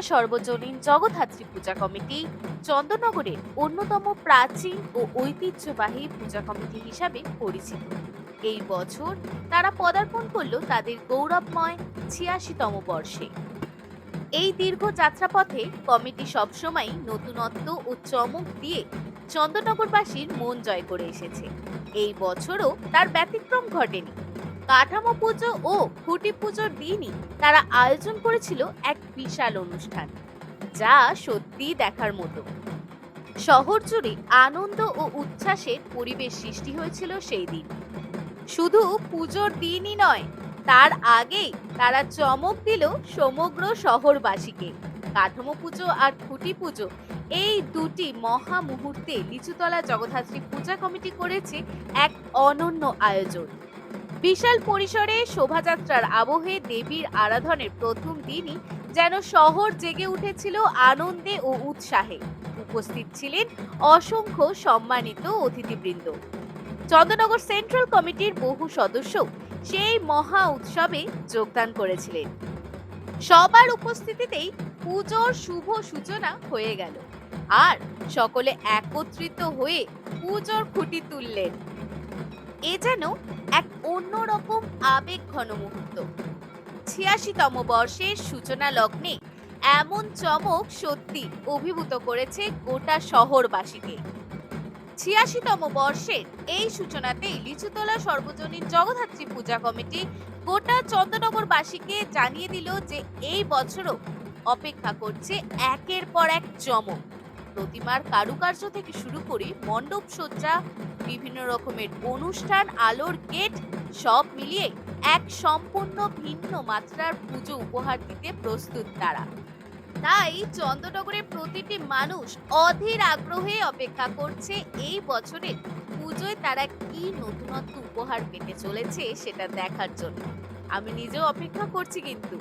সর্বজনীন জগদ্ধাত্রী পূজা কমিটি চন্দননগরের অন্যতম প্রাচীন ও ঐতিহ্যবাহী পূজা কমিটি হিসাবে পরিচিত। এই বছর তারা পদার্পণ করলো তাদের গৌরবময় ৮৬তম বর্ষে। এই দীর্ঘ যাত্রাপথে কমিটি সবসময় নতুনত্ব ও চমক দিয়ে চন্দননগরবাসীর মন জয় করে এসেছে। এই বছরও তার ব্যতিক্রম ঘটেনি। কাঠামো পুজো ও খুঁটি পুজোর দিনই তারা আয়োজন করেছিল এক বিশাল অনুষ্ঠান, যা সত্যি দেখার মতো। শহর জুড়ে আনন্দ ও উচ্ছ্বাসের পরিবেশ সৃষ্টি হয়েছিল সেই দিন। শুধু পুজোর দিনই নয়, তার আগেই তারা চমক দিল সমগ্র শহরবাসীকে। কাঠামো পুজো আর খুঁটি পুজো, এই দুটি মহা মুহূর্তে লিচুতলা জগদ্ধাত্রী পূজা কমিটি করেছে এক অনন্য আয়োজন। বিশাল পরিসরে শোভাযাত্রার আবহে দেবীর আরাধনের প্রথম দিনই যেন শহর জেগে উঠেছিল আনন্দে ও উৎসাহে। উপস্থিত ছিলেন অসংখ্য সম্মানিত অতিথিবৃন্দ। চন্দননগর সেন্ট্রাল কমিটির বহু সদস্য সেই মহা উৎসবে যোগদান করেছিলেন। সবার উপস্থিতিতেই পুজোর শুভ সূচনা হয়ে গেল, আর সকলে একত্রিত হয়ে পুজোর খুঁটি তুললেন। এ যেন এক অন্যরকম আবেগ ঘন মুহূর্ত। ৮৬তম বর্ষের সূচনা লগ্নে এমন চমক সত্যি অভিভূত করেছে গোটা শহরবাসীকে। ৮৬তম বর্ষের এই সূচনাতেই লিচুতলা সর্বজনীন জগদ্ধাত্রী পূজা কমিটি গোটা চন্দননগরবাসীকে জানিয়ে দিল যে এই বছরও অপেক্ষা করছে একের পর এক চমক। প্রতিমার কারুকার্য থেকে শুরু করে মণ্ডপ সজ্জা, বিভিন্ন রকমের অনুষ্ঠান, আলোর গেট, সব মিলিয়ে এক সম্পূর্ণ ভিন্ন মাত্রার পুজো উপহার দিতে প্রস্তুত তারা। তাই চন্দননগরের প্রতিটি মানুষ অধীর আগ্রহে অপেক্ষা করছে এই বছরের পুজোয় তারা কি নতুনত্ব উপহার পেতে চলেছে সেটা দেখার জন্য। আমি নিজেও অপেক্ষা করছি। কিন্তু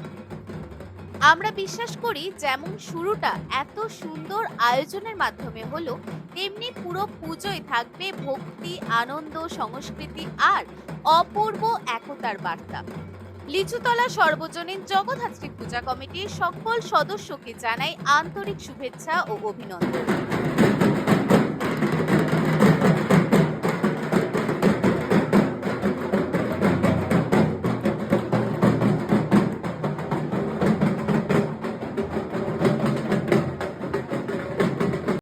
আমরা বিশ্বাস করি, যেমন শুরুটা এত সুন্দর আয়োজনের মাধ্যমে হলো, তেমনি পুরো পুজোয় থাকবে ভক্তি, আনন্দ, সংস্কৃতি আর অপূর্ব একতার বার্তা। লিচুতলা সর্বজনীন জগদ্ধাত্রী পূজা কমিটির সকল সদস্যকে জানাই আন্তরিক শুভেচ্ছা ও অভিনন্দন।